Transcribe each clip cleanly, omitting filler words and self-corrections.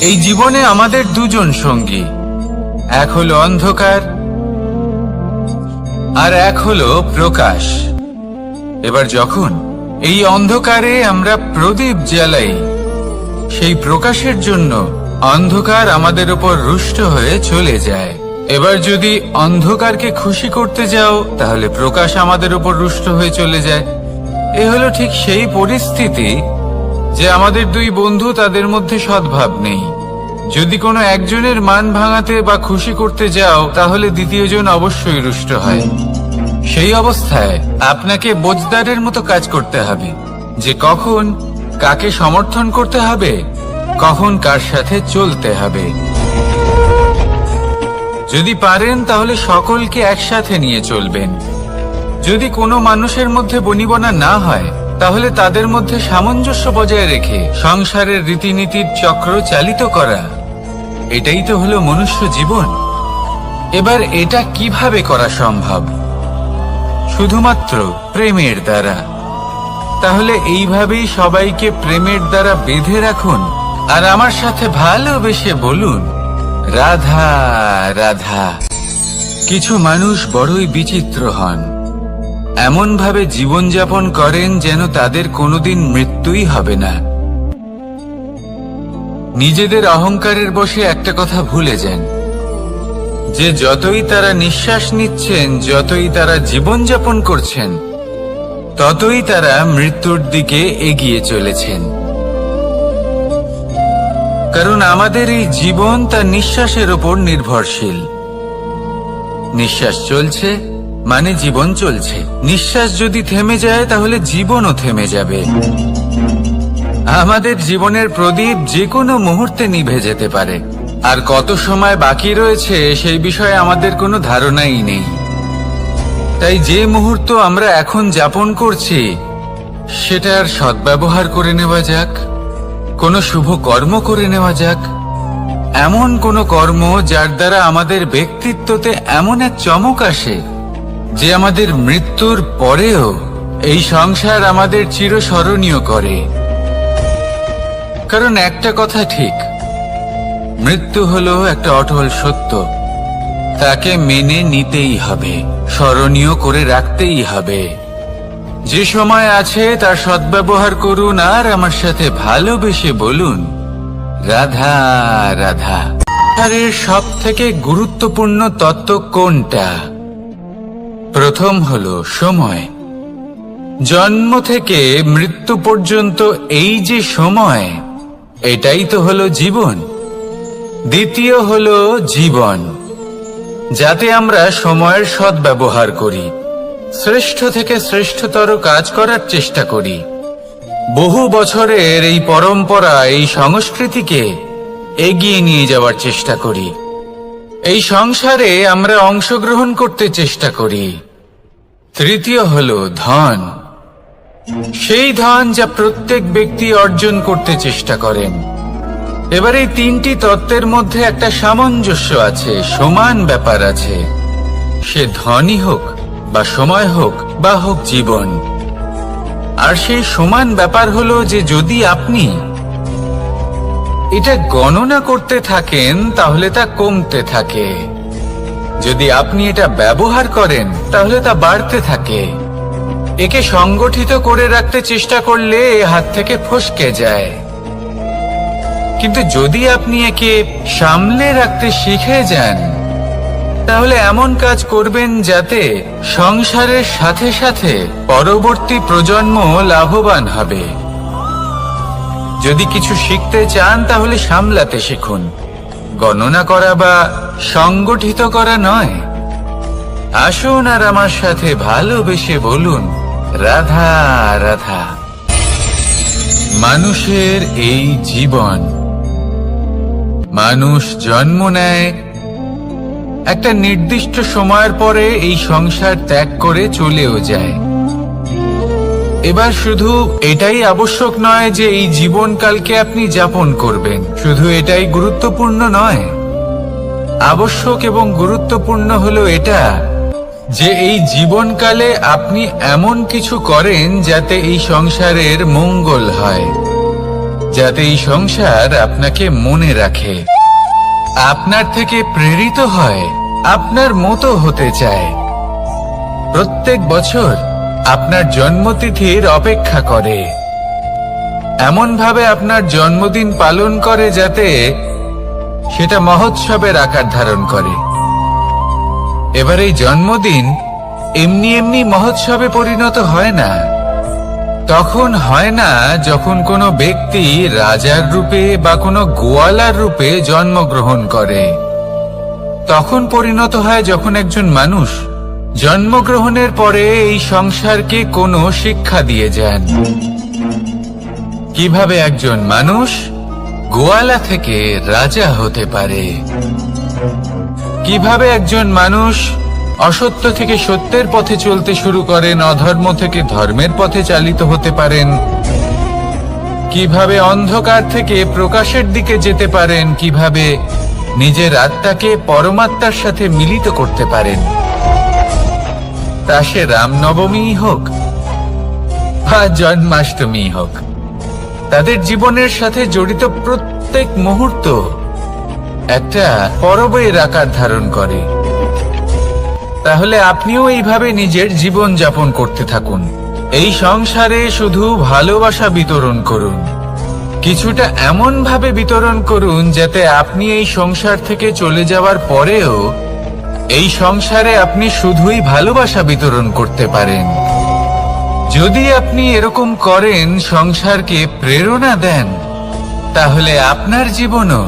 এই জীবনে আমাদের দুজন সঙ্গী, এক হলো অন্ধকার আর এক হলো প্রকাশ। এবার যখন এই অন্ধকারে আমরা প্রদীপ জ্বালাই, সেই প্রকাশের জন্য অন্ধকার আমাদের উপর রুষ্ট হয়ে চলে যায়। এবার যদি অন্ধকারকে খুশি করতে যাও, তাহলে প্রকাশ আমাদের উপর রুষ্ট হয়ে চলে যায়। এ হলো ঠিক সেই পরিস্থিতি যে আমাদের দুই বন্ধু, তাদের মধ্যে সদ্ভাব নেই। যদি কোনো একজনের মান ভাঙাতে বা খুশি করতে যাও, তাহলে দ্বিতীয়জন অবশ্যই রুষ্ট হয়। সেই অবস্থায় আপনাকে বোঝদারের মতো কাজ করতে হবে, যে কখন কাকে সমর্থন করতে হবে, কখন কার সাথে চলতে হবে। যদি পারেন তাহলে সকলকে একসাথে নিয়ে চলবেন। যদি কোনো মানুষের মধ্যে বনিবনা না হয়, তাহলে তাদের মধ্যে সামঞ্জস্য বজায় রেখে সংসারের রীতিনীতির চক্র চালিত করা, এটাই তো হলো মনুষ্য জীবন। এবার এটা কিভাবে করা সম্ভব? শুধুমাত্র প্রেমের দ্বারা। তাহলে এইভাবেই সবাইকে প্রেমের দ্বারা বেঁধে রাখুন, আর আমার সাথে ভালোবেসে বলুন, রাধা রাধা। কিছু মানুষ বড়ই বিচিত্র হন, এমন ভাবে জীবনযাপন করেন যেন তাদের কোনোদিন মৃত্যুই হবে না। নিজেদের অহংকারের বশে একটা কথা ভুলে যান, যে যতই তারা নিঃশ্বাস নিচ্ছেন, যতই তারা জীবনযাপন করছেন, ততই তারা মৃত্যুর দিকে এগিয়ে চলেছেন। কারণ আমাদের এই জীবন তার নিঃশ্বাসের উপর নির্ভরশীল। নিঃশ্বাস চলছে মানে জীবন চলছে। নিঃশ্বাস যদি থেমে যায়, তাহলে জীবনও থেমে যাবে। আমাদের জীবনের প্রদীপ যে কোনো মুহূর্তে নিভে যেতে পারে, আর কত সময় বাকি রয়েছে সেই বিষয়ে আমাদের কোনো ধারণাই নেই। তাই যে মুহূর্ত আমরা এখন যাপন করছি, সেটার সদ্ব্যবহার করে নেওয়া যাক। কোনো শুভ কর্ম করে নেওয়া যাক, এমন কোনো কর্ম যার দ্বারা আমাদের ব্যক্তিত্বতে এমন এক চমক আসে যে আমাদের মৃত্যুর পরেও এই সংসার আমাদের চিরস্মরণীয় করে। কারণ একটা কথা ঠিক, মৃত্যু হলো একটা অটল সত্য। তাকে মেনে নিতেই হবে, স্মরণীয় করে রাখতেই হবে। যে সময় আছে তার সদ্ব্যবহার করুন, আর আমার সাথে ভালোবেসে বলুন, রাধা রাধা। আর এর সব থেকে গুরুত্বপূর্ণ তত্ত্ব কোনটা? প্রথম হলো সময়। জন্ম থেকে মৃত্যু পর্যন্ত এই যে সময়, এটাই তো হলো জীবন। দ্বিতীয় হলো জীবন, যাতে আমরা সময়ের সদ্ব্যবহার করি, শ্রেষ্ঠ থেকে শ্রেষ্ঠতর কাজ করার চেষ্টা করি। বহু বছরের এই পরম্পরা, এই সংস্কৃতিকে এগিয়ে নিয়ে যাওয়ার চেষ্টা করি। এই সংসারে আমরা অংশগ্রহণ করতে চেষ্টা করি। তৃতীয় হলো ধন, সেই ধন যা প্রত্যেক ব্যক্তি অর্জন করতে চেষ্টা করেন। এবার এই তিনটি তত্ত্বের মধ্যে একটা সামঞ্জস্য আছে, সমান ব্যাপার আছে। সে ধনই হোক বা সময় হোক বা হোক জীবন। আর সেই সমান ব্যাপার হলো যে যদি আপনি এটা গণনা করতে থাকেন, তাহলে তা কমতে থাকে। যদি আপনি এটা ব্যবহার করেন, তাহলে তা বাড়তে থাকে। একে সংগঠিত করে রাখতে চেষ্টা করলে এ হাত থেকে ফসকে যায়। কিন্তু যদি আপনি একে সামলে রাখতে শিখে যান, তাহলে এমন কাজ করবেন যাতে সংসারের সাথে সাথে পরবর্তী প্রজন্ম লাভবান হবে। যদি কিছু শিখতে চান, তাহলে সামলাতে শিখুন, গণনা করা বা সংগঠিত করা নয়। আসুন আর আমার সাথে ভালোবেসে বলুন, রাধা রাধা। মানুষের এই জীবন, মানুষ জন্ম নেয়, একটা নির্দিষ্ট সময়ের পরে এই সংসার ত্যাগ করে চলেও যায়। এবার শুধু এটাই আবশ্যক নয় যে এই জীবনকালকে আপনি যাপন করবেন, শুধু এটাই গুরুত্বপূর্ণ নয়। আবশ্যক এবং গুরুত্বপূর্ণ হলো এটা যে এই জীবনকালে আপনি এমন কিছু করেন যাতে এই সংসারের মঙ্গল হয়, যাতে এই সংসার আপনাকে মনে রাখে, আপনার থেকে প্রেরিত হয়, আপনার মতো হতে চায়। প্রত্যেক বছর আপনার জন্মতিথির অপেক্ষা করে, এমন ভাবে আপনার জন্মদিন পালন করে যাতে সেটা মহোৎসবের আকার ধারণ করে। এবার এই জন্মদিন এমনি এমনি মহোৎসবে পরিণত হয় না। তখন হয় না যখন কোনো ব্যক্তি রাজার রূপে বা কোনো গোয়ালার রূপে জন্মগ্রহণ করে। তখন পরিণত হয় যখন একজন মানুষ জন্মগ্রহণের পরে এই সংসারকে কোনো শিক্ষা দিয়ে যান। কিভাবে একজন মানুষ গোয়ালা থেকে রাজা হতে পারে, কিভাবে একজন মানুষ অসত্য থেকে সত্যের পথে চলতে শুরু করেন, অধর্ম থেকে ধর্মের পথে চালিত হতে পারেন, কিভাবে অন্ধকার থেকে প্রকাশের দিকে যেতে পারেন, কিভাবে নিজের আত্মাকে পরমাত্মার সাথে মিলিত করতে পারেন। তা সে রামনবমী হোক বা জন্মাষ্টমী হোক, তাদের জীবনের সাথে জড়িত প্রত্যেক মুহূর্ত একটা পরবের আকার ধারণ করে। তাহলে আপনিও এইভাবে নিজের জীবন যাপন করতে থাকুন। এই সংসারে শুধু ভালোবাসা বিতরণ করুন, কিছুটা এমন ভাবে বিতরণ করুন যাতে আপনি এই সংসার থেকে চলে যাওয়ার পরেও এই সংসারে আপনি শুধুই ভালোবাসা বিতরণ করতে পারেন। যদি আপনি এরকম করেন, সংসারকে প্রেরণা দেন, তাহলে আপনার জীবনও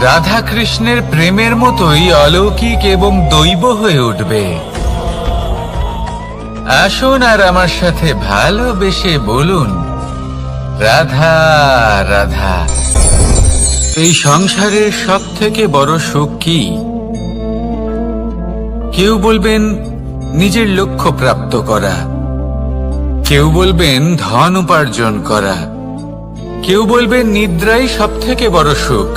রাধা কৃষ্ণের প্রেমের মতোই অলৌকিক এবং দৈব হয়ে উঠবে। আসুন আর আমার সাথে ভালোবেসে বলুন, রাধা রাধা। এই সংসারের সব থেকে বড় সুখ কি? কেউ বলবেন নিজের লক্ষ্য প্রাপ্ত করা, কেউ বলবেন ধন উপার্জন করা, কেউ বলবেন নিদ্রাই সব থেকে বড় সুখ,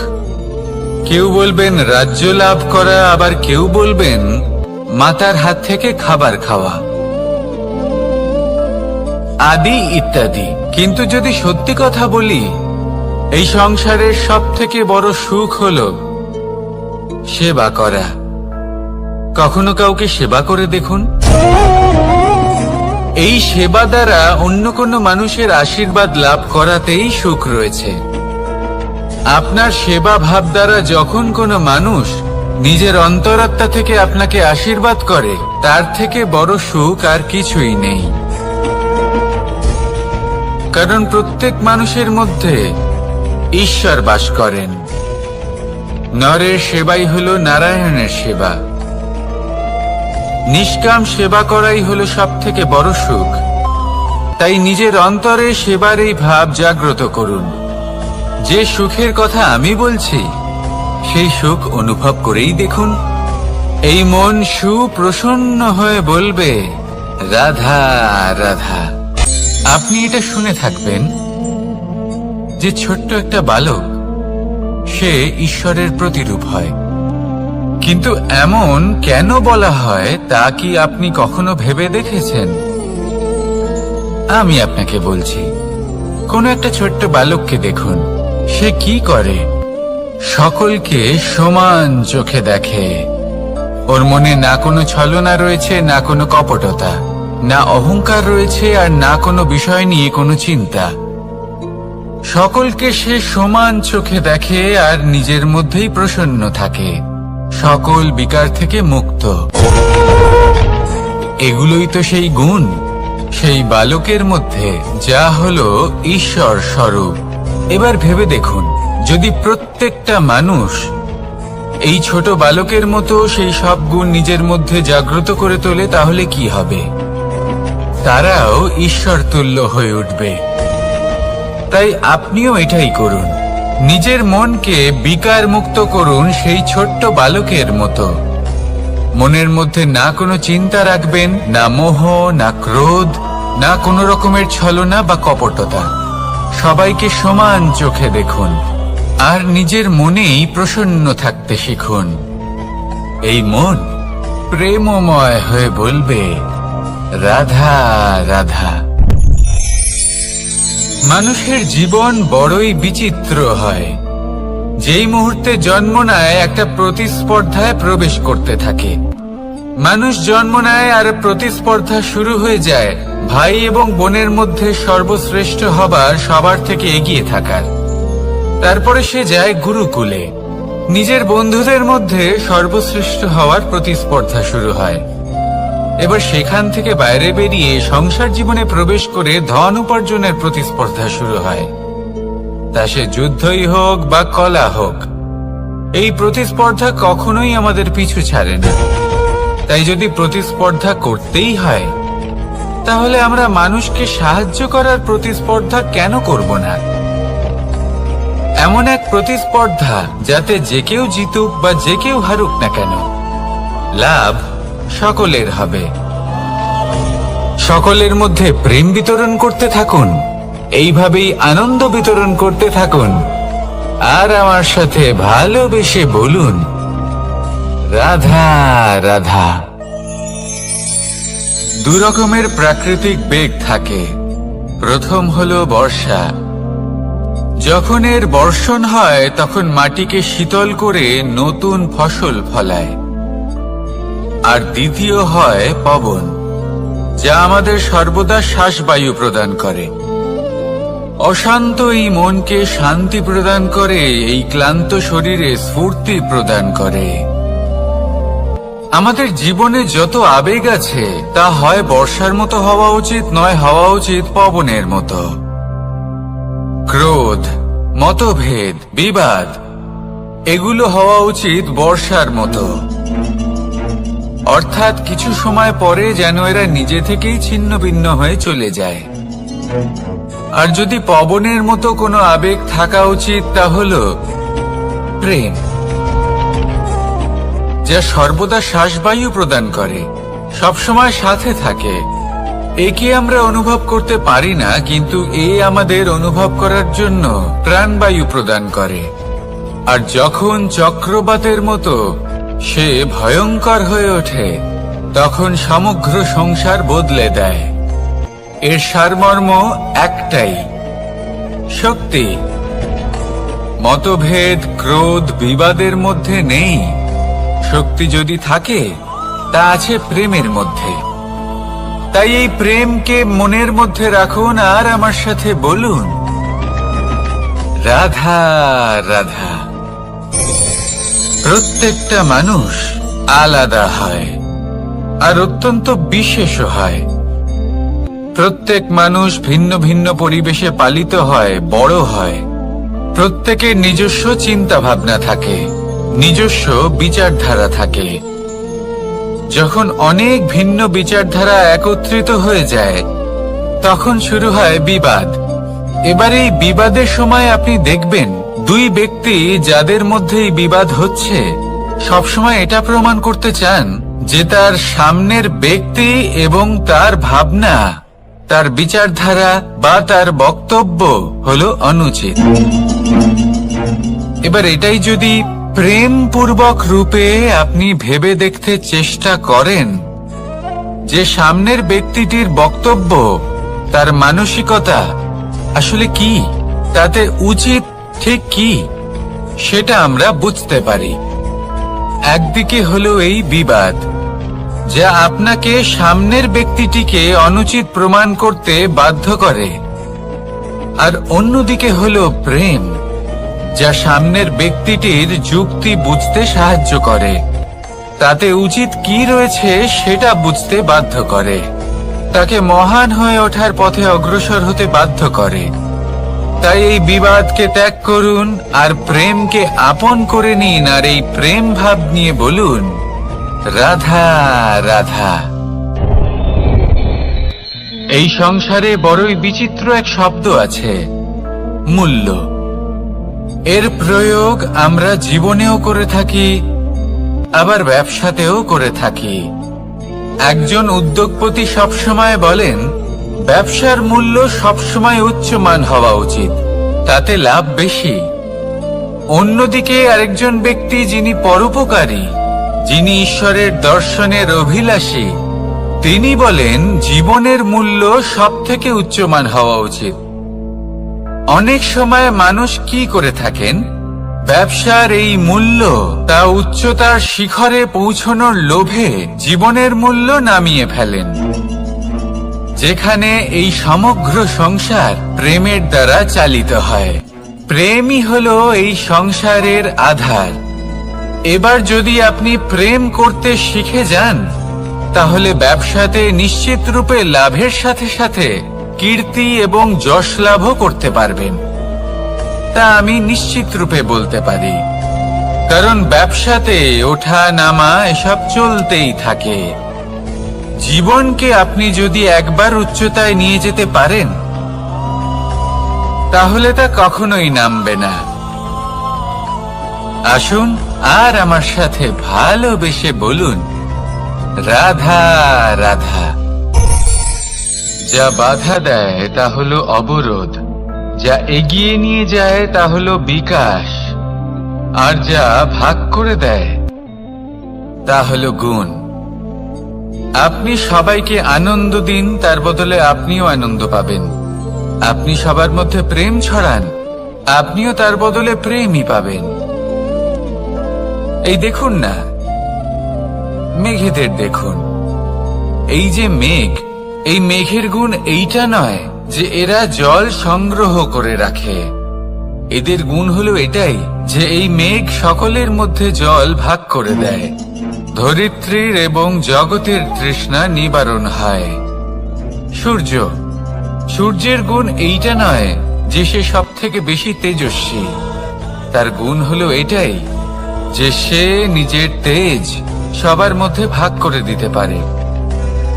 কেউ বলবেন রাজ্য লাভ করা, আবার কেউ বলবেন মাতার হাত থেকে খাবার খাওয়া, আদি ইত্যাদি। কিন্তু যদি সত্যি কথা বলি, এই সংসারের সব থেকে বড় সুখ হলো সেবা করা। কখনো কাউকে সেবা করে দেখুন। এই সেবা দ্বারা অন্য কোনো মানুষের আশীর্বাদ লাভ করাতেই সুখ রয়েছে। আপনার সেবা ভাব দ্বারা যখন কোনো মানুষ নিজের অন্তরাত্মা থেকে আপনাকে আশীর্বাদ করে, তার থেকে বড় সুখ আর কিছুই নেই। কারণ প্রত্যেক মানুষের মধ্যে ঈশ্বর বাস করেন। নরের সেবাই হলো নারায়ণের সেবা। নিষ্কাম সেবা করাই হলো সব থেকে বড় সুখ। তাই নিজের অন্তরে সেবার এই ভাব জাগ্রত করুন। যে সুখের কথা আমি বলছি, সেই সুখ অনুভব করেই দেখুন। এই মন সুপ্রসন্ন হয়ে বলবে, রাধা রাধা। আপনি এটা শুনে থাকবেন যে ছোট্ট একটা বালক, সে ঈশ্বরের প্রতিরূপ হয়। কিন্তু এমন কেন বলা হয় তা কি আপনি কখনো ভেবে দেখেছেন? আমি আপনাকে বলছি, কোন একটা ছোট্ট বালককে দেখুন, সে কি করে? সকলকে সমান চোখে দেখে। ওর মনে না কোনো ছলনা রয়েছে, না কোনো কপটতা, না অহংকার রয়েছে, আর না কোনো বিষয় নিয়ে কোনো চিন্তা। সকলকে সে সমান চোখে দেখে আর নিজের মধ্যেই প্রসন্ন থাকে, সকল বিকার থেকে মুক্ত। এগুলোই তো সেই গুণ, সেই বালকের মধ্যে, যা হলো ঈশ্বর স্বরূপ। এবার ভেবে দেখুন, যদি প্রত্যেকটা মানুষ এই ছোট বালকের মতো সেই সব গুণ নিজের মধ্যে জাগ্রত করে তোলে, তাহলে কি হবে? তারাও ঈশ্বর তুল্য হয়ে উঠবে। তাই আপনিও এটাই করুন, নিজের মনকে বিকার মুক্ত করুন সেই ছোট্ট বালকের মতো। মনের মধ্যে না কোনো চিন্তা রাখবেন, না মোহ, না ক্রোধ, না কোনো রকমের ছলনা বা কপটতা। সবাইকে সমান চোখে দেখুন আর নিজের মনেই প্রসন্ন থাকতে শিখুন। এই মন প্রেমময় হয়ে বলবে, রাধা রাধা। মানুষের জীবন বড়ই বিচিত্র হয়। যেই মুহূর্তে জন্ম নেয় একটা প্রতিস্পর্ধায় প্রবেশ করতে থাকে। মানুষ জন্ম নেয় আর প্রতিস্পর্ধা শুরু হয়ে যায় ভাই এবং বোনের মধ্যে সর্বশ্রেষ্ঠ হবার, সবার থেকে এগিয়ে থাকার। তারপরে সে যায় গুরুকুলে। নিজের বন্ধুদের মধ্যে সর্বশ্রেষ্ঠ হওয়ার প্রতিস্পর্ধা শুরু হয়। এবার সেখান থেকে বাইরে বেরিয়ে সংসার জীবনে প্রবেশ করে ধন উপার্জনের প্রতিস্পর্ধা শুরু হয়। তা সে যুদ্ধই হোক বা কলা হোক, এই প্রতিস্পর্ধা কখনোই আমাদের পিছু ছাড়ে না। তাই যদি প্রতিস্পর্ধা করতেই হয়, তাহলে আমরা মানুষকে সাহায্য করার প্রতিস্পর্ধা কেন করব না? এমন এক প্রতিস্পর্ধা যাতে যে কেউ জিতুক বা যে কেউ হারুক না কেন, লাভ সকলের হবে। সকলের মধ্যে প্রেম বিতরণ করতে থাকুন, এইভাবেই আনন্দ বিতরণ করতে থাকুন, আর আমার সাথে ভালোবেসে বলুন, রাধা রাধা। দু রকমের প্রাকৃতিক বেগ থাকে। প্রথম হলো বর্ষা। যখন এর বর্ষণ হয় তখন মাটিকে শীতল করে নতুন ফসল ফলায়। আর দ্বিতীয় হয় পবন, যা আমাদের সর্বদা শ্বাসবায়ু প্রদান করে। অশান্ত এই মনকে শান্তি প্রদান করে, এই ক্লান্ত শরীরে স্ফূর্তি প্রদান করে। আমাদের জীবনে যত আবেগ আছে তা হয় বর্ষার মতো হওয়া উচিত, নয় হওয়া উচিত পবনের মতো। ক্রোধ, মতভেদ, বিবাদ এগুলো হওয়া উচিত বর্ষার মতো। অর্থাৎ কিছু সময় পরে যেন এরা নিজে থেকেই ছিন্ন ভিন্ন হয়ে চলে যায়। আর যদি পবনের মতো কোনো আবেগ থাকা উচিত, তা হলো প্রেম, যা সর্বদা শ্বাসবায়ু প্রদান করে, সবসময় সাথে থাকে। একে আমরা অনুভব করতে পারি না, কিন্তু এ আমাদের অনুভব করার জন্য প্রাণবায়ু প্রদান করে। আর যখন চক্রবাতের মতো সে ভয়ঙ্কর হয়ে ওঠে, তখন সমগ্র সংসার বদলে দেয়। এর সারমর্ম একটাই, শক্তি। মতভেদ, ক্রোধ, বিবাদের মধ্যে নেই। শক্তি যদি থাকে, তা আছে প্রেমের মধ্যে। তাই এই প্রেমকে মনের মধ্যে রাখুন আর আমার সাথে বলুন, রাধা রাধা। প্রত্যেকটা মানুষ আলাদা হয় আর অত্যন্ত বিশেষ হয়। প্রত্যেক মানুষ ভিন্ন ভিন্ন পরিবেশে পালিত হয়, বড় হয়। প্রত্যেকের নিজস্ব চিন্তা ভাবনা থাকে, নিজস্ব বিচারধারা থাকে। যখন অনেক ভিন্ন বিচারধারা একত্রিত হয়ে যায়, তখন শুরু হয় বিবাদ। এবার এই বিবাদের সময় আপনি দেখবেন, দুই ব্যক্তি যাদের মধ্যে এই বিবাদ হচ্ছে, সবসময় এটা প্রমাণ করতে চান যে তার সামনের ব্যক্তি এবং তার ভাবনা, তার বিচারধারা বা তার বক্তব্য হলো অনুচিত। এবার এটাই যদি প্রেমপূর্বক রূপে আপনি ভেবে দেখতে চেষ্টা করেন যে সামনের ব্যক্তিটির বক্তব্য, তার মানসিকতা আসলে কি, তাতে উচিত ঠিক কি, সেটা আমরা বুঝতে পারি। একদিকে হলো এই বিবাদ, যা আপনাকে সামনের ব্যক্তিটিকে অনুচিত প্রমাণ করতে বাধ্য করে। আর অন্যদিকে হলো প্রেম, যা সামনের ব্যক্তিটির যুক্তি বুঝতে সাহায্য করে, তাতে উচিত কি রয়েছে সেটা বুঝতে বাধ্য করে, তাকে মহান হয়ে ওঠার পথে অগ্রসর হতে বাধ্য করে। তাই এই বিবাদকে ত্যাগ করুন আর প্রেমকে আপন করে নিন, আর এই প্রেম ভাব নিয়ে বলুন, রাধা রাধা। এই সংসারে বড়ই বিচিত্র এক শব্দ আছে, মূল্য। এর প্রয়োগ আমরা জীবনেও করে থাকি, আবার ব্যবসাতেও করে থাকি। একজন উদ্যোগপতি সবসময় বলেন, ব্যবসার মূল্য সবসময় উচ্চমান হওয়া উচিত, তাতে লাভ বেশি। অন্যদিকে আরেকজন ব্যক্তি যিনি পরোপকারী, যিনি ঈশ্বরের দর্শনের অভিলাষী, তিনি বলেন জীবনের মূল্য সব থেকে উচ্চমান হওয়া উচিত। অনেক সময় মানুষ কি করে থাকেন, ব্যবসার এই মূল্য তা উচ্চতার শিখরে পৌঁছানোর লোভে জীবনের মূল্য নামিয়ে ফেলেন, যেখানে এই সমগ্র সংসার প্রেমের দ্বারা চালিত হয়। প্রেমই হলো এই সংসারের আধার। এবার যদি আপনি প্রেম করতে শিখে যান, তাহলে ব্যবসাতে নিশ্চিত রূপে লাভের সাথে সাথে কীর্তি এবং যশ লাভও করতে পারবেন। তা আমি নিশ্চিত রূপে বলতে পারি, কারণ ব্যবসাতে ওঠা নামা এসব চলতেই থাকে। জীবনকে আপনি যদি একবার উচ্চতায় নিয়ে যেতে পারেন, তাহলে তা কখনোই নামবে না। আসুন আর আমার সাথে ভালোবেসে বলুন, রাধা রাধা। যা বাধা দেয় তা হলো অবরোধ, যা এগিয়ে নিয়ে যায় তা হলো বিকাশ, আর যা ভাগ করে দেয় তা হলো গুণ। আপনি সবাইকে আনন্দ দিন, তার বদলে আপনিও আনন্দ পাবেন। আপনি সবার মধ্যে প্রেম ছড়ান, আপনিও তার বদলে প্রেমই পাবেন। এই দেখুন না, মেঘেদের দেখুন। এই যে মেঘ, এই মেঘের গুণ এইটা নয় যে এরা জল সংগ্রহ করে রাখে। এদের গুণ হলো এটাই যে এই মেঘ সকলের মধ্যে জল ভাগ করে দেয়। ধরিত্রীর এবং জগতের তৃষ্ণা নিবারণ হয়। সূর্য, সূর্যের গুণ এইটা নয় যে সে সব থেকে বেশি তেজস্বী। তার গুণ হলো এটাই যে সে নিজের তেজ সবার মধ্যে ভাগ করে দিতে পারে।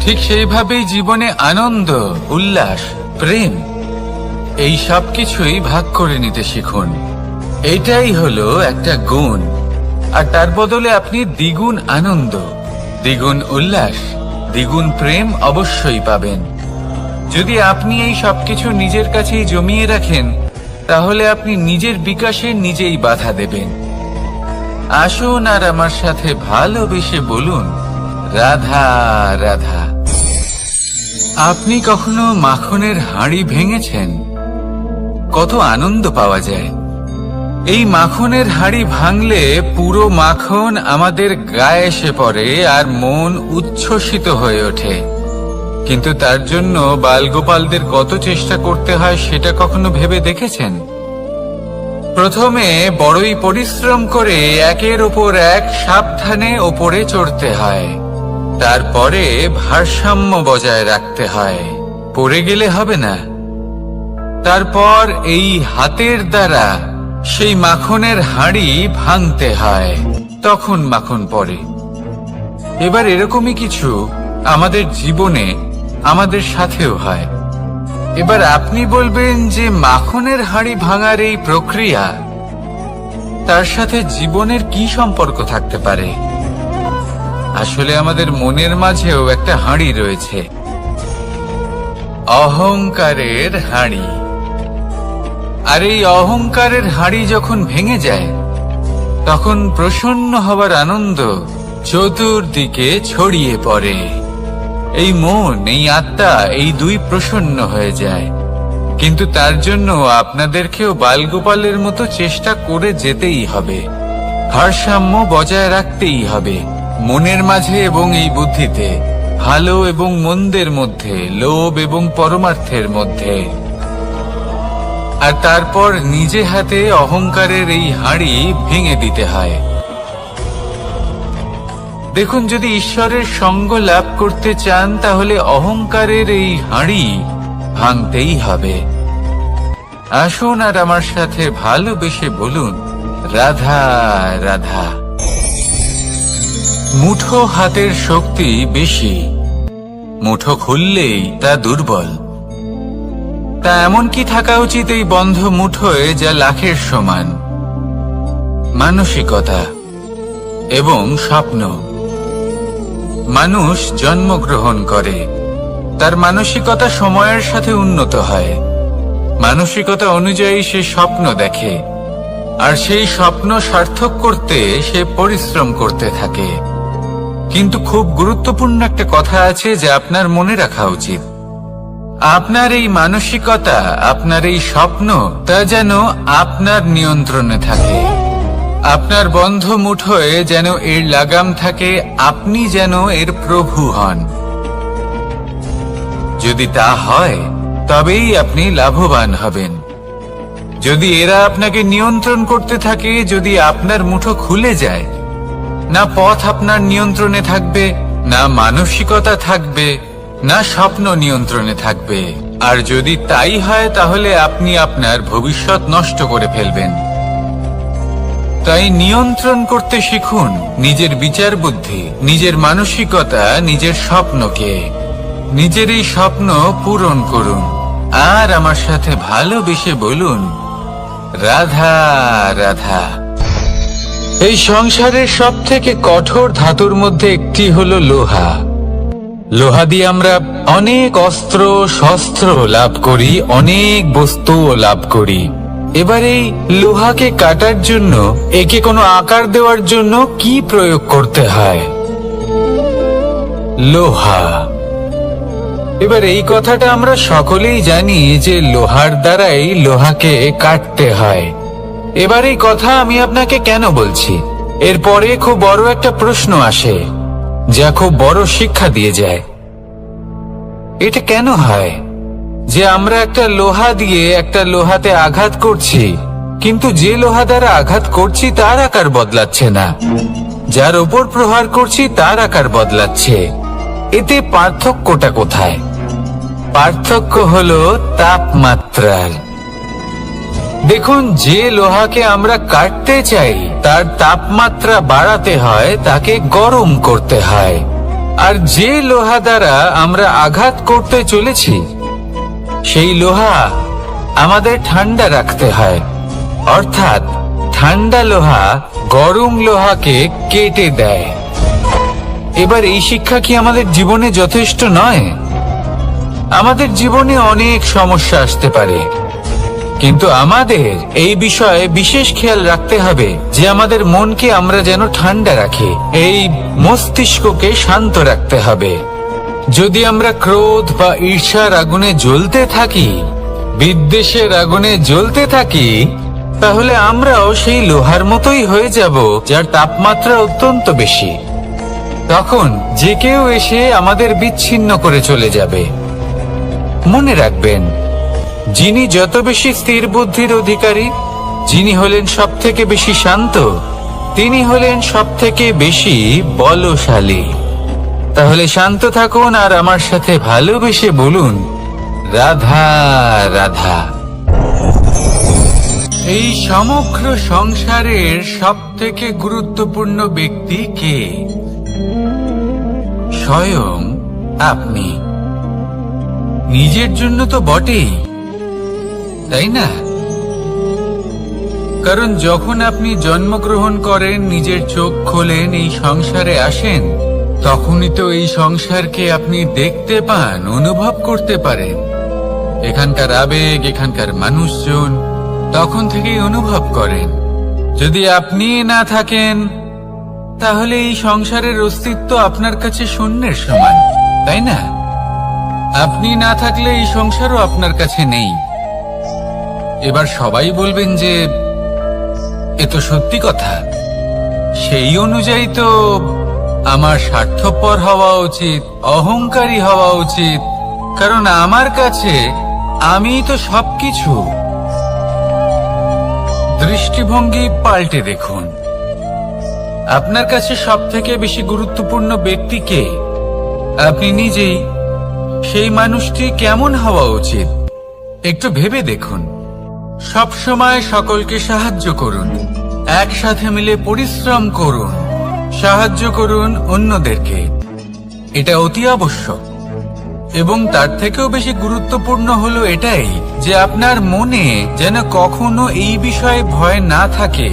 ঠিক সেইভাবেই জীবনে আনন্দ, উল্লাস, প্রেম এই সব কিছুই ভাগ করে নিতে শিখুন। এটাই হলো একটা গুণ, আর তার বদলে আপনি দ্বিগুণ আনন্দ, দ্বিগুণ উল্লাস, দ্বিগুণ প্রেম অবশ্যই পাবেন। যদি আপনি এই সবকিছু নিজের কাছেই জমিয়ে রাখেন, তাহলে আপনি নিজের বিকাশে নিজেই বাধা দেবেন। আসুন আর আমার সাথে ভালোবেসে বলুন, রাধা রাধা। আপনি কখনো মাখনের হাঁড়ি ভেঙেছেন? কত আনন্দ পাওয়া যায়। এই মাখনের হাঁড়ি ভাঙলে পুরো মাখন আমাদের গায়ে এসে পড়ে আর মন উচ্ছ্বসিত হয়ে ওঠে। কিন্তু তার জন্য বালগোপালদের কত চেষ্টা করতে হয় সেটা কখনো ভেবে দেখেছেন? প্রথমে বড়ই পরিশ্রম করে একের ওপর এক সাবধানে ওপরে চড়তে হয়, তারপরে ভারসাম্য বজায় রাখতে হয়, পড়ে গেলে হবে না। তারপর এই হাতের দ্বারা সেই মাখনের হাঁড়ি ভাঙতে হয়, তখন মাখন পড়ে। এবার এরকমই কিছু আমাদের জীবনে আমাদের সাথেও হয়। এবার আপনি বলবেন যে মাখনের হাঁড়ি ভাঙার এই প্রক্রিয়া, তার সাথে জীবনের কি সম্পর্ক থাকতে পারে? আসলে আমাদের মনের মাঝেও একটা হাঁড়ি রয়েছে, অহংকারের হাঁড়ি। আর এই অহংকারের হাঁড়ি যখন ভেঙে যায়, তখন প্রসন্ন হবার আনন্দ চতুর্দিকে ছড়িয়ে পড়ে। এই মন, এই আত্মা, এই দুই প্রসন্ন হয়ে যায়। কিন্তু তার জন্য আপনাদেরকেও বালগোপালের মতো চেষ্টা করে যেতেই হবে, ভারসাম্য বজায় রাখতেই হবে মনের মাঝে এবং এই বুদ্ধিতে, ভালো এবং মন্দের মধ্যে, লোভ এবং পরমার্থের মধ্যে। আর তারপর নিজে হাতে অহংকারের এই হাঁড়ি ভেঙে দিতে হয়। দেখুন, যদি ঈশ্বরের সঙ্গ লাভ করতে চান, তাহলে অহংকারের এই হাঁড়ি ভাঙতেই হবে। আসুন আর আমার সাথে ভালোবেসে বলুন, রাধা রাধা। মুঠো হাতের শক্তি বেশি, মুঠো খুললেই তা দুর্বল। তা এমন কি থাকা উচিত এই বন্ধ মুঠোয় যা লাখের সমান? মানসিকতা এবং স্বপ্ন। মানুষ জন্মগ্রহণ করে, তার মানসিকতা সময়ের সাথে উন্নত হয়। মানসিকতা অনুযায়ী সে স্বপ্ন দেখে, আর সেই স্বপ্ন সার্থক করতে সে পরিশ্রম করতে থাকে। কিন্তু খুব গুরুত্বপূর্ণ একটা কথা আছে যা আপনার মনে রাখা উচিত। আপনার এই মানসিকতা, আপনার এই স্বপ্ন, তা যেন আপনার নিয়ন্ত্রণে থাকে। আপনার বন্ধ মুঠোয় যেন এর লাগাম থাকে, আপনি যেন এর প্রভু হন। যদি তা হয় তবেই আপনি লাভবান হবেন। যদি এরা আপনাকে নিয়ন্ত্রণ করতে থাকে, যদি আপনার মুঠো খুলে যায়, না পথ আপনার নিয়ন্ত্রণে থাকবে, না মানসিকতা থাকবে, না স্বপ্ন নিয়ন্ত্রণে থাকবে। আর যদি তাই হয় তাহলে আপনি আপনার ভবিষ্যৎ নষ্ট করে ফেলবেন। তাই নিয়ন্ত্রণ করতে শিখুন নিজের বিচার বুদ্ধি, নিজের মানসিকতা, নিজের স্বপ্নকে। নিজের এই স্বপ্ন পূরণ করুন আর আমার সাথে ভালোবেসে বলুন, রাধা রাধা। এই সংসারের সব থেকে কঠোর ধাতুর মধ্যে একটি হলো লোহা। লোহা দিয়ে আমরা অনেক অস্ত্র শস্ত্র লাভ করি, অনেক বস্তুও লাভ করি। এবার এই লোহাকে কাটার জন্য, একে কোনো আকার দেওয়ার জন্য কি প্রয়োগ করতে হয়? লোহা। এবার এই কথাটা আমরা সকলেই জানি যে লোহার দ্বারাই লোহাকে কাটতে হয়। এবার এই কথা আমি আপনাকে কেন বলছি? এরপরে খুব বড় একটা প্রশ্ন আসে, যা খুব বড় শিক্ষা দিয়ে যায়। এটা কেন হয় যে আমরা একটা লোহা দিয়ে একটা লোহাতে আঘাত করছি, কিন্তু যে লোহা দ্বারা আঘাত করছি তার আকার বদলাচ্ছে না, যার ওপর প্রহার করছি তার আকার বদলাচ্ছে? এতে পার্থক্যটা কোথায়? পার্থক্য হলো তাপমাত্রার। দেখুন, যে লোহাকে আমরা কাটতে চাই তার তাপমাত্রা বাড়াতে হয়, তাকে গরম করতে হয়। আর যে লোহা দ্বারা আমরা আঘাত করতে চলেছি সেই লোহা আমাদের ঠান্ডা রাখতে হয়। অর্থাৎ ঠান্ডা লোহা গরম লোহাকে কেটে দেয়। এবার এই শিক্ষা কি আমাদের জীবনে যথেষ্ট নয়? আমাদের জীবনে অনেক সমস্যা আসতে পারে, কিন্তু আমাদের এই বিষয়ে বিশেষ খেয়াল রাখতে হবে যে আমাদের মনকে আমরা যেন ঠান্ডা রাখি, এই মস্তিষ্ককে শান্ত রাখতে হবে। যদি আমরা ক্রোধ বা ঈর্ষার আগুনে জ্বলতে থাকি, বিদ্বেষের আগুনে জ্বলতে থাকি, তাহলে আমরাও সেই লোহার মতোই হয়ে যাব যার তাপমাত্রা অত্যন্ত বেশি। তখন যে কেউ এসে আমাদের বিচ্ছিন্ন করে চলে যাবে। মনে রাখবেন, যিনি যত বেশি স্থির বুদ্ধির অধিকারী, যিনি হলেন সব থেকে বেশি শান্ত, তিনি হলেন সব থেকে বেশি বলশালী। তাহলে শান্ত থাকুন আর আমার সাথে ভালোবেসে বলুন, রাধা রাধা। এই সমগ্র সংসারের সব থেকে গুরুত্বপূর্ণ ব্যক্তি কে? স্বয়ং আপনি। নিজের জন্য তো বটেই, তাই না? কারণ যখন আপনি জন্মগ্রহণ করেন, নিজের চোখ খোলেন, এই সংসারে আসেন, তখনই তো এই সংসারকে আপনি দেখতে পান, অনুভব করতে পারেন। এখানকার আবেগ, এখানকার মানুষজন তখন থেকেই অনুভব করেন। যদি আপনি না থাকেন তাহলে এই সংসারের অস্তিত্ব আপনার কাছে শূন্যের সমান, তাই না? আপনি না থাকলে এই সংসারও আপনার কাছে নেই। এবার সবাই বলবেন যে এ তো সত্যি কথা, সেই অনুযায়ী তো আমার স্বার্থপর হওয়া উচিত, অহংকারী হওয়া উচিত, কারণ আমার কাছে আমি তো সবকিছু। দৃষ্টিভঙ্গি পাল্টে দেখুন, আপনার কাছে সব থেকে বেশি গুরুত্বপূর্ণ ব্যক্তি কে? আপনি নিজেই। সেই মানুষটি কেমন হওয়া উচিত একটু ভেবে দেখুন। সব সময় সকলকে সাহায্য করুন, একসাথে মিলে পরিশ্রম করুন, সাহায্য করুন অন্যদেরকে। এটা অতি আবশ্যক। এবং তার থেকেও বেশি গুরুত্বপূর্ণ হলো এটাই যে আপনার মনে যেন কখনো এই বিষয়ে ভয় না থাকে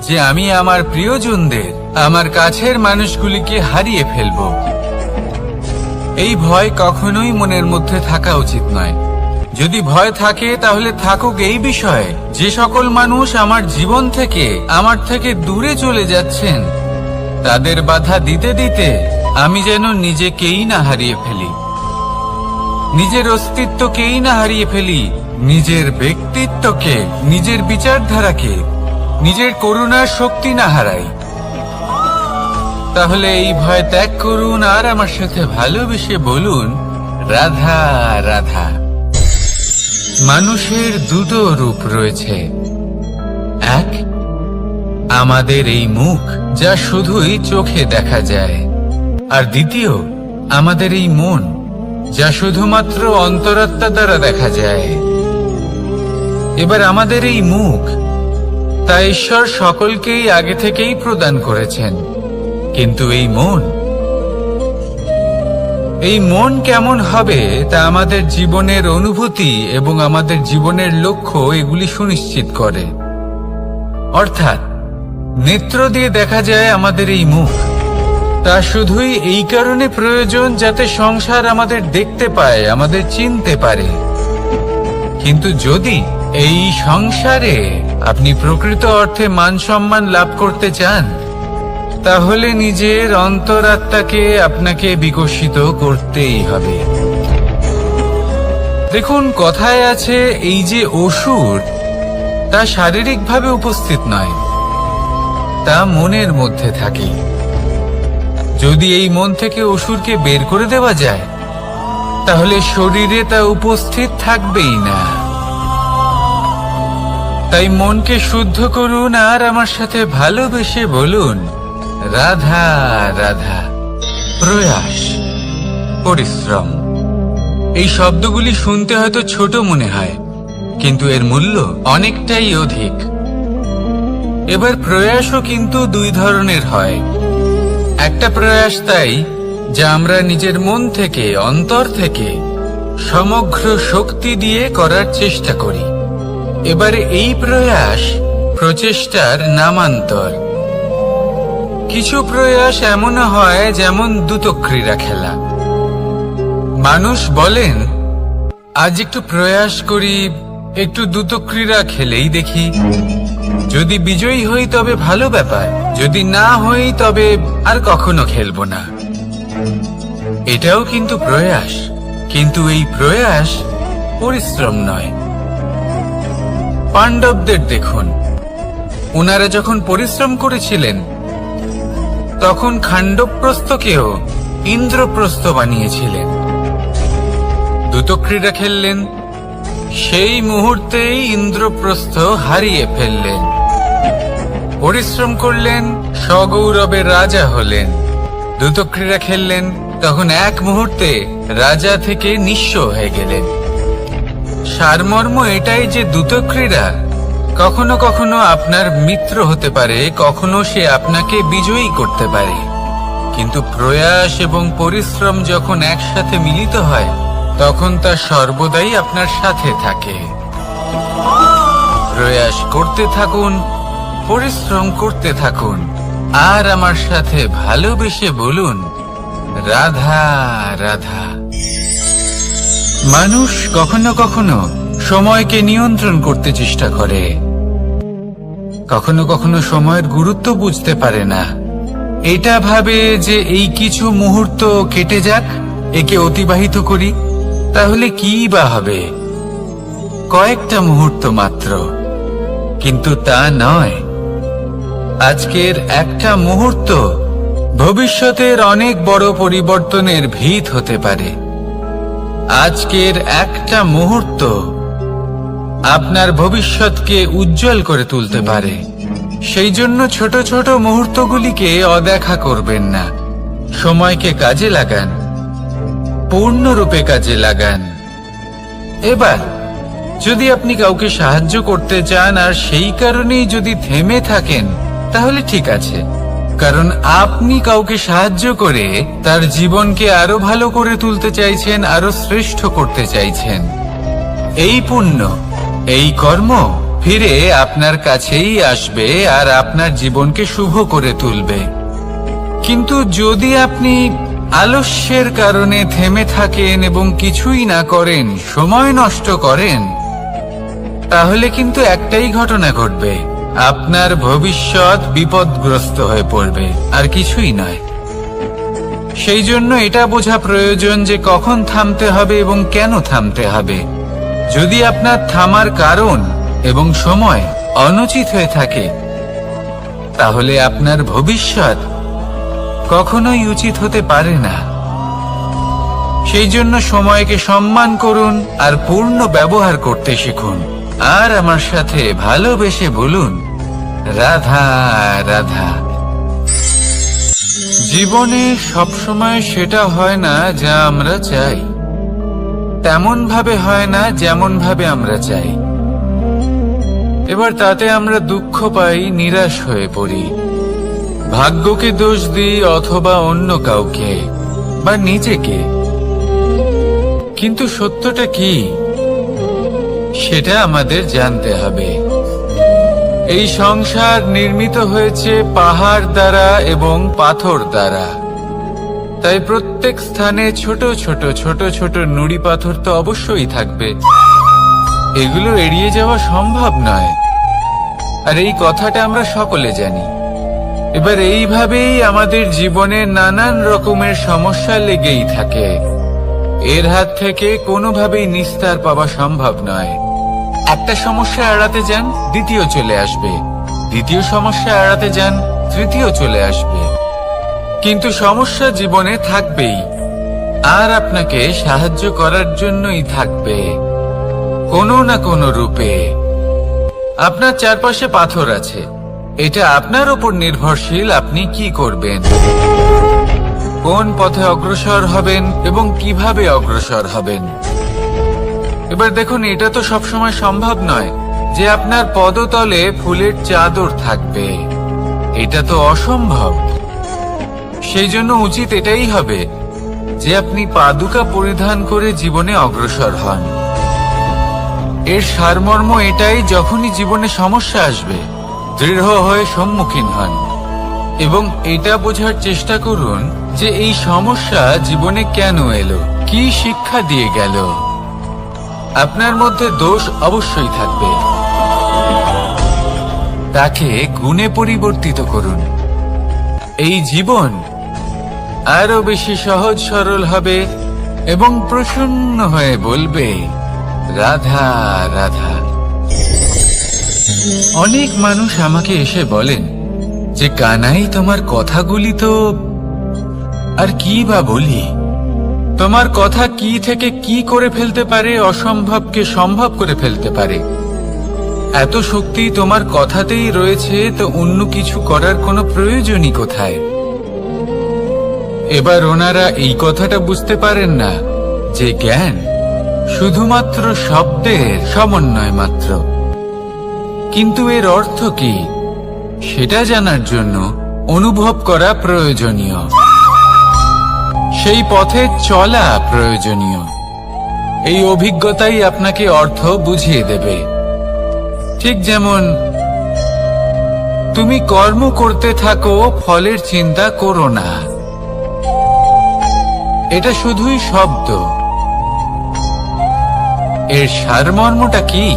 যে আমি আমার প্রিয়জনদের, আমার কাছের মানুষগুলিকে হারিয়ে ফেলব। এই ভয় কখনোই মনের মধ্যে থাকা উচিত নয়। যদি ভয় থাকে তাহলে থাকুক এই বিষয়ে যে সকল মানুষ আমার জীবন থেকে, আমার থেকে দূরে চলে যাচ্ছেন, তাদের বাধা দিতে দিতে আমি যেন নিজেকেই না হারিয়ে ফেলি। নিজের অস্তিত্বকেই না হারিয়ে ফেলি, নিজের ব্যক্তিত্বকে, নিজের বিচারধারাকে, নিজের করুণার শক্তি না হারাই। তাহলে এই ভয় ত্যাগ করুন আর আমার সাথে ভালোবেসে বলুন, রাধা রাধা। মানুষের দুটো রূপ রয়েছে। এক, আমাদের এই মুখ যা শুধুই চোখে দেখা যায়, আর দ্বিতীয় আমাদের এই মন যা শুধুমাত্র অন্তরাত্মা দ্বারা দেখা যায়। এবার আমাদের এই মুখ তা ঈশ্বর সকলকেই আগে থেকেই প্রদান করেছেন, কিন্তু এই মন কেমন হবে তা আমাদের জীবনের অনুভূতি এবং আমাদের জীবনের লক্ষ্য এগুলি সুনিশ্চিত করে। অর্থাৎ নেত্র দিয়ে দেখা যায় আমাদের এই মুখ, তা শুধুই এই কারণে প্রয়োজন যাতে সংসার আমাদের দেখতে পায়, আমাদের চিনতে পারে। কিন্তু যদি এই সংসারে আপনি প্রকৃত অর্থে মান সম্মান লাভ করতে চান, তাহলে নিজের অন্তরাত্মাকে আপনাকে বিকশিত করতেই হবে। দেখুন, কথায় আছে এই যে অসুর, তা শারীরিকভাবে উপস্থিত নয়, তা মনের মধ্যে থাকে। যদি এই মন থেকে অসুরকে বের করে দেওয়া যায়, তাহলে শরীরে তা উপস্থিত থাকবেই না। তাই মনকে শুদ্ধ করুন আর আমার সাথে ভালোবেসে বলুন, রাধা রাধা। প্রয়াস, পরিশ্রম, এই শব্দগুলি শুনতে হয়তো ছোট মনে হয়, কিন্তু এর মূল্য অনেকটাই অধিক। এবার প্রয়াসও কিন্তু দুই ধরনের হয়। একটা প্রয়াস তাই যা আমরা নিজের মন থেকে, অন্তর থেকে সমগ্র শক্তি দিয়ে করার চেষ্টা করি। এবারে এই প্রয়াস প্রচেষ্টার নামান্তর। কিছু প্রয়াস এমনও হয় যেমন দ্রুতক্রীড়া খেলা। মানুষ বলেন, আজ একটু প্রয়াস করি, একটু দ্রুতক্রীড়া খেলেই দেখি, যদি বিজয়ী হই তবে ভালো ব্যাপার, যদি না হই তবে আর কখনো খেলবো না। এটাও কিন্তু প্রয়াস, কিন্তু এই প্রয়াস পরিশ্রম নয়। পাণ্ডবদের দেখুন, ওনারা যখন পরিশ্রম করেছিলেন তখন খাণ্ডবপ্রস্থকেও ইন্দ্রপ্রস্থ বানিয়েছিলেন। দ্রুতক্রীড়া খেললেন, সেই মুহূর্তেই ইন্দ্রপ্রস্থ হারিয়ে ফেললেন। পরিশ্রম করলেন, সগৌরবের রাজা হলেন। দ্রুতক্রীড়া খেললেন, তখন এক মুহূর্তে রাজা থেকে নিঃস্ব হয়ে গেলেন। সারমর্ম এটাই যে দ্রুতক্রীড়া কখনো কখনো আপনার মিত্র হতে পারে, কখনো সে আপনাকে বিজয়ী করতে পারে, কিন্তু প্রয়াস এবং পরিশ্রম যখন একসাথে মিলিত হয় তখন তা সর্বদাই আপনার সাথে থাকে। প্রয়াস করতে থাকুন, পরিশ্রম করতে থাকুন, আর আমার সাথে ভালোবেসে বলুন, রাধা রাধা। মানুষ কখনো কখনো সময়কে নিয়ন্ত্রণ করতে চেষ্টা করে, কখনো কখনো সময়ের গুরুত্ব বুঝতে পারে না। এটা ভাবে যে এই কিছু মুহূর্ত কেটে যাক, একে অতিবাহিত করি, তাহলে কি বা হবে, কয়েকটা মুহূর্ত মাত্র। কিন্তু তা নয়। আজকের একটা মুহূর্ত ভবিষ্যতের অনেক বড় পরিবর্তনের ভিত হতে পারে। আজকের একটা মুহূর্ত আপনার ভবিষ্যৎকে উজ্জ্বল করে তুলতে পারে। সেই জন্য ছোট ছোট মুহূর্তগুলিকে অদেখা করবেন না। সময়কে কাজে লাগান, পূর্ণরূপে কাজে লাগান। এবার যদি আপনি কাউকে সাহায্য করতে চান আর সেই কারণেই যদি থেমে থাকেন, তাহলে ঠিক আছে, কারণ আপনি কাউকে সাহায্য করে তার জীবনকে আরো ভালো করে তুলতে চাইছেন, আরো শ্রেষ্ঠ করতে চাইছেন। এই পুণ্য, এই কর্ম ফিরে আপনার কাছেই আসবে আর আপনার জীবনকে শুভ করে তুলবে। কিন্তু যদি আপনি আলস্যের কারণে থেমে থাকেন এবং কিছুই না করেন, সময় নষ্ট করেন, তাহলে কিন্তু একটাই ঘটনা ঘটবে, আপনার ভবিষ্যৎ বিপদগ্রস্ত হয়ে পড়বে, আর কিছুই নয়। সেই জন্য এটা বোঝা প্রয়োজন যে কখন থামতে হবে এবং কেন থামতে হবে। যদি আপনার থামার কারণ এবং সময় অনুচিত হয়ে থাকে, তাহলে আপনার ভবিষ্যৎ কখনোই উচিত হতে পারে না। সেই জন্য সময়কে সম্মান করুন আর পূর্ণ ব্যবহার করতে শিখুন। আর আমার সাথে ভালোবেসে বলুন, রাধা রাধা। জীবনে সবসময় সেটা হয় না যা আমরা চাই, তেমন ভাবে হয় না যেমন ভাবে আমরা চাই। এবার তাতে আমরা দুঃখ পাই, নিরাশ হয়ে পড়ি, ভাগ্যকে দোষ দিই অথবা অন্য কাউকে বা নিজেকে। কিন্তু সত্যটা কি সেটা আমাদের জানতে হবে। এই সংসার নির্মিত হয়েছে পাহাড় দ্বারা এবং পাথর দ্বারা, তাই প্রত্যেক স্থানে ছোট ছোট ছোট ছোট নুড়ি পাথর তো অবশ্যই থাকবে। এগুলো এড়িয়ে যাওয়া সম্ভব নয়, আর এই কথাটা আমরা সকলে জানি। এবার এইভাবেই আমাদের জীবনে নানান রকমের সমস্যা লেগেই থাকে। এর হাত থেকে কোনোভাবেই নিস্তার পাওয়া সম্ভব নয়। একটা সমস্যা এড়াতে যান, দ্বিতীয় চলে আসবে, দ্বিতীয় সমস্যা এড়াতে যান, তৃতীয় চলে আসবে। কিন্তু সমস্যা জীবনে থাকবেই, আর আপনাকে সাহায্য করার জন্যই থাকবে কোনো না কোনো রূপে। আপনার চারপাশে পাথর আছে, এটা আপনার উপর নির্ভরশীল আপনি কি করবেন, কোন পথে অগ্রসর হবেন এবং কিভাবে অগ্রসর হবেন। এবার দেখুন, এটা তো সবসময় সম্ভব নয় যে আপনার পদতলে ফুলের চাদর থাকবে, এটা তো অসম্ভব। সেই জন্য উচিত এটাই হবে যে আপনি পাদুকা পরিধান করে জীবনে অগ্রসর হন। এর সারমর্ম এটাই, যখনই জীবনে সমস্যা আসবে দৃঢ় হয়ে সম্মুখীন হন এবং এটা বোঝার চেষ্টা করুন যে এই সমস্যা জীবনে কেন এলো, কি শিক্ষা দিয়ে গেল। আপনার মধ্যে দোষ অবশ্যই থাকবে, তাকে গুণে পরিবর্তিত করুন। এই জীবন আরো বেশি সহজ সরল হবে এবং প্রসন্ন হয়ে বলবে, রাধা রাধা। অনেক মানুষ আমাকে এসে বলেন যে কানাই, তোমার কথাগুলি তো আর কি বা বলি, তোমার কথা কি থেকে কি করে ফেলতে পারে, অসম্ভবকে সম্ভব করে ফেলতে পারে। এত শক্তি তোমার কথাতেই রয়েছে, তো অন্য কিছু করার কোনো প্রয়োজনই কোথায়? এবার ওনারা এই কথাটা বুঝতে পারেন না যে জ্ঞান শুধুমাত্র শব্দের সমন্বয় মাত্র। কিন্তু এর অর্থ কি সেটা জানার জন্য অনুভব করা প্রয়োজনীয়, সেই পথে চলা প্রয়োজনীয়। এই অভিজ্ঞতাই আপনাকে অর্থ বুঝিয়ে দেবে। ঠিক যেমন তুমি কর্ম করতে থাকো, ফলের চিন্তা করো না, এটা শুধুই শব্দ। এর সারমর্মটা কি,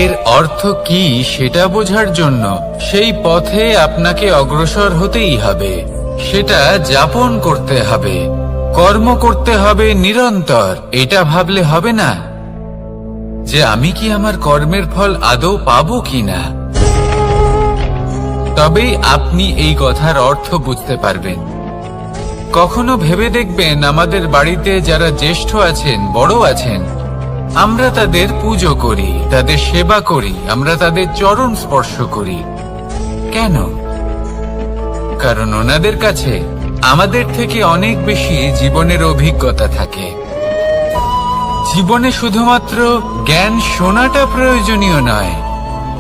এর অর্থ কি সেটা বোঝার জন্য সেই পথে আপনাকে অগ্রসর হতেই হবে, সেটা যাপন করতে হবে, কর্ম করতে হবে নিরন্তর। এটা ভাবলে হবে না যে আমি কি আমার কর্মের ফল আদৌ পাবো কিনা, তবেই আপনি এই কথার অর্থ বুঝতে পারবেন। কখনো ভেবে দেখবেন, আমাদের বাড়িতে যারা জ্যেষ্ঠ আছেন, বড় আছেন, আমরা তাদের পুজো করি, তাদের সেবা করি, আমরা তাদের চরণ স্পর্শ করি। কেন? কারণ ওনাদের কাছে আমাদের থেকে অনেক বেশি জীবনের অভিজ্ঞতা থাকে। জীবনে শুধুমাত্র জ্ঞান শোনাটা প্রয়োজনীয় নয়,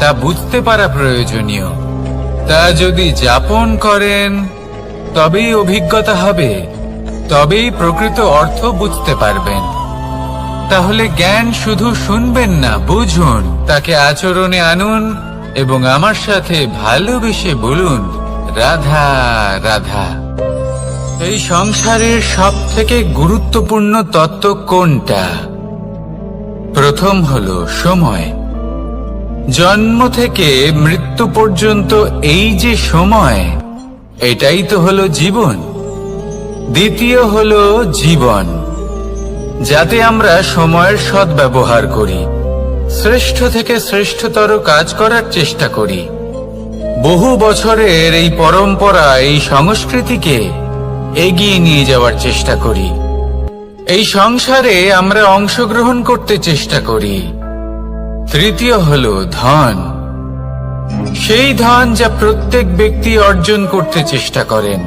তা বুঝতে পারা প্রয়োজনীয়। তা যদি যাপন করেন তবেই অভিজ্ঞতা হবে, তবেই প্রকৃত অর্থ বুঝতে পারবেন। তাহলে জ্ঞান শুধু শুনবেন না, বুঝুন, তাকে আচরণে আনুন এবং আমার সাথে ভালোবেসে বলুন, রাধা রাধা। এই সংসারের সব থেকে গুরুত্বপূর্ণ তত্ত্ব কোনটা? প্রথম হলো সময়। জন্ম থেকে মৃত্যু পর্যন্ত এই যে সময়, এটাই তো হলো জীবন। দ্বিতীয় হলো জীবন, যাতে আমরা সময়ের সদ্ব্যবহার করি, শ্রেষ্ঠ থেকে শ্রেষ্ঠতর কাজ করার চেষ্টা করি। বহু বছরের এই পরম্পরা, এই সংস্কৃতিকে এগিয়ে নিয়ে যাওয়ার চেষ্টা করি। এই সংসারে আমরা অংশগ্রহণ করতে চেষ্টা করি। তৃতীয় হলো ধন, সেই ধন যা প্রত্যেক ব্যক্তি অর্জন করতে চেষ্টা করেন।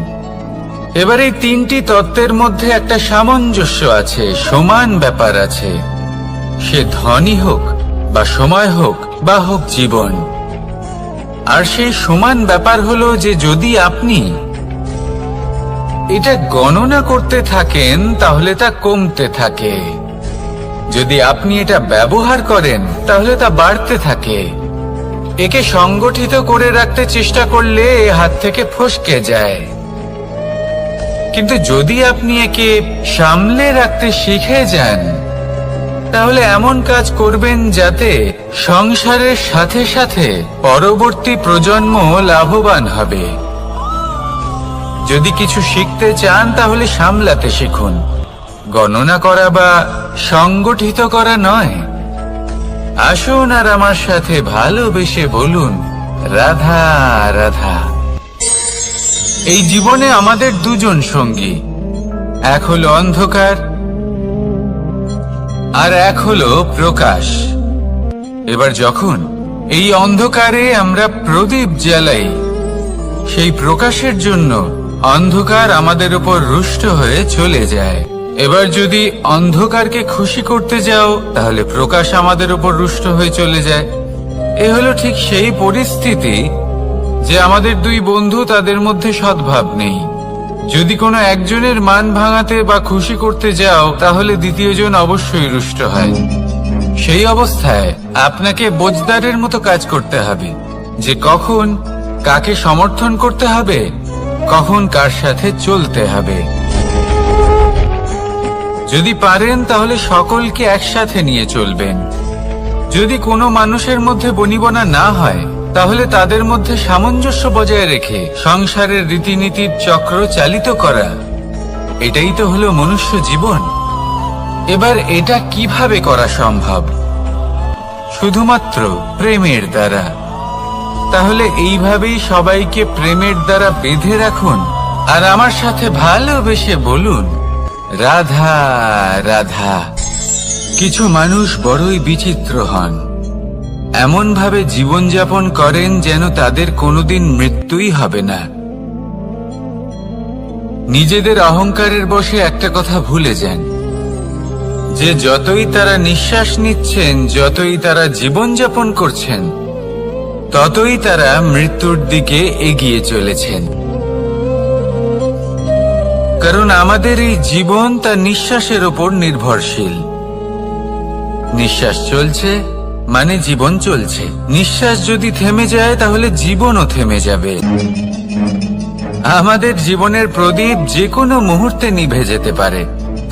এবার এই তিনটি তত্ত্বের মধ্যে একটা সামঞ্জস্য আছে, সমান ব্যাপার আছে। সে ধনই হোক বা সময় হোক বা হোক জীবন। আর সেই সমান ব্যাপার হলো যে যদি আপনি এটা গণনা করতে থাকেন তাহলে তা কমতে থাকে, যদি আপনি এটা ব্যবহার করেন তাহলে তা বাড়তে থাকে। একে সংগঠিত করে রাখতে চেষ্টা করলে এ হাত থেকে ফসকে যায়, কিন্তু যদি আপনি একে সামলে রাখতে শিখে যান তাহলে এমন কাজ করবেন যাতে সংসারের সাথে সাথে পরবর্তী প্রজন্ম লাভবান হবে। যদি কিছু শিখতে চান তাহলে সামলাতে শিখুন, গণনা করা বা সংগঠিত করা নয়। আসুন আর আমার সাথে ভালোবেসে বলুন, রাধা রাধা। এই জীবনে আমাদের দুজন সঙ্গী, এক হলো অন্ধকার আর এক হলো প্রকাশ। এবার যখন এই অন্ধকারে আমরা প্রদীপ জ্বালাই, সেই প্রকাশের জন্য অন্ধকার আমাদের উপর রুষ্ট হয়ে চলে যায়। এবার যদি অন্ধকারকে খুশি করতে যাও তাহলে প্রকাশ আমাদের উপর রুষ্ট হয়ে চলে যায়। এ হলো ঠিক সেই পরিস্থিতি যে আমাদের দুই বন্ধু, তাদের মধ্যে সদ্ভাব নেই। যদি কোনো একজনের মান ভাঙাতে বা খুশি করতে যাও তাহলে দ্বিতীয়জন অবশ্যই রুষ্ট হয়। সেই অবস্থায় আপনাকে বোঝদারের মতো কাজ করতে হবে যে কখন কাকে সমর্থন করতে হবে, কখন কার সাথে চলতে হবে। যদি পারেন তাহলে সকলকে একসাথে নিয়ে চলবেন। যদি কোনো মানুষের মধ্যে বনিবনা না হয় তাহলে তাদের মধ্যে সামঞ্জস্য বজায় রেখে সংসারের রীতিনীতির চক্র চালিত করা, এটাই তো হলো মনুষ্য জীবন। এবার এটা কিভাবে করা সম্ভব? শুধুমাত্র প্রেমের দ্বারা। তাহলে এইভাবেই সবাইকে প্রেমের দ্বারা বেঁধে রাখুন আর আমার সাথে ভালোবেসে বলুন, রাধা রাধা। কিছু মানুষ বড়ই বিচিত্র হন, এমন ভাবে জীবনযাপন করেন যেন তাদের কোনোদিন মৃত্যুই হবে না। নিজেদের অহংকারের বশে একটা কথা ভুলে যান যে যতই তারা নিঃশ্বাস নিচ্ছেন, যতই তারা জীবনযাপন করছেন, ততই তারা মৃত্যুর দিকে এগিয়ে চলেছেন। কারণ আমাদের এই জীবন তার নিঃশ্বাসের ওপর নির্ভরশীল। নিঃশ্বাস চলছে মানে জীবন চলছে। নিঃশ্বাস যদি থেমে যায় তাহলে জীবনও থেমে যাবে। আমাদের জীবনের প্রদীপ যে কোনো মুহূর্তে নিভে যেতে পারে,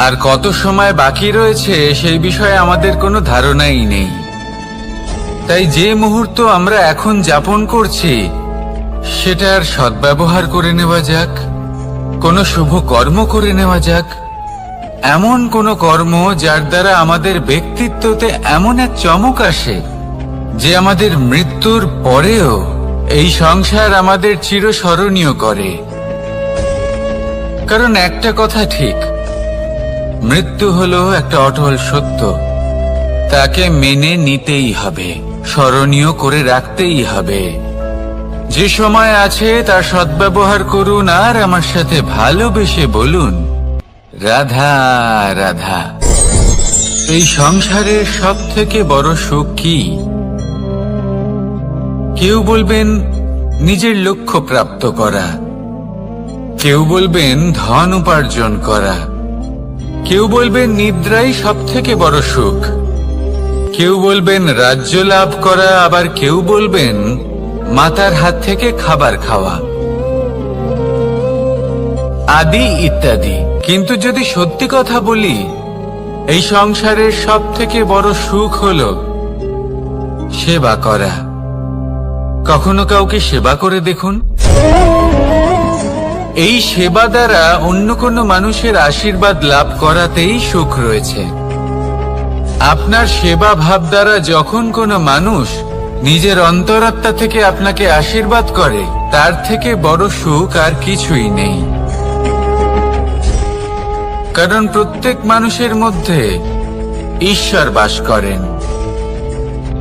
আর কত সময় বাকি রয়েছে সেই বিষয়ে আমাদের কোনো ধারণাই নেই। তাই যে মুহূর্ত আমরা এখন যাপন করছি সেটার সদ্ব্যবহার করে নেওয়া যাক, কোনো শুভ কর্ম করে নেওয়া যাক, এমন কোনো কর্ম যার দ্বারা আমাদের ব্যক্তিত্বতে এমন এক চমক আসে যে আমাদের মৃত্যুর পরেও এই সংসার আমাদের চিরস্মরণীয় করে। কারণ একটা কথা ঠিক, মৃত্যু হলো একটা অটল সত্য, তাকে মেনে নিতেই হবে, স্মরণীয় করে রাখতেই হবে। যে সময় আছে তার সদ্ব্যবহার করুন আর আমার সাথে ভালোবেসে বলুন, রাধা রাধা। এই সংসারের সব থেকে বড় সুখ কি? কেউ বলবেন নিজের লক্ষ্য প্রাপ্ত করা, কেউ বলবেন ধন উপার্জন করা, কেউ বলবেন নিদ্রাই সব থেকে বড় সুখ, কেউ বলবেন রাজ্য লাভ করা, আবার কেউ বলবেন মাতার হাত থেকে খাবার খাওয়া, আদি ইত্যাদি। কিন্তু যদি সত্যি কথা বলি, এই সংসারের সব থেকে বড় সুখ হলো সেবা করা। কখনো কাউকে সেবা করে দেখুন, এই সেবা দ্বারা অন্য কোনো মানুষের আশীর্বাদ লাভ করাতেই সুখ রয়েছে। আপনার সেবা ভাব দ্বারা যখন কোনো মানুষ নিজের অন্তরাত্মা থেকে আপনাকে আশীর্বাদ করে, তার থেকে বড় সুখ আর কিছুই নেই। কারণ প্রত্যেক মানুষের মধ্যে ঈশ্বর বাস করেন।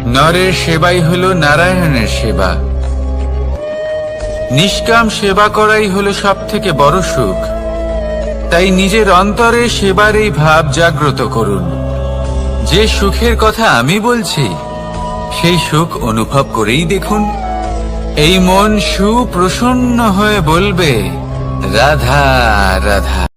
নরের সেবাই হলো নারায়ণের সেবা। নিষ্কাম সেবা করাই হলো সব থেকে বড় সুখ। তাই নিজের অন্তরে সেবার এই ভাব জাগ্রত করুন। যে সুখের কথা আমি বলছি, সেই সুখ অনুভব করেই দেখুন। এই মন সুপ্রসন্ন হয়ে বলবে, রাধা রাধা।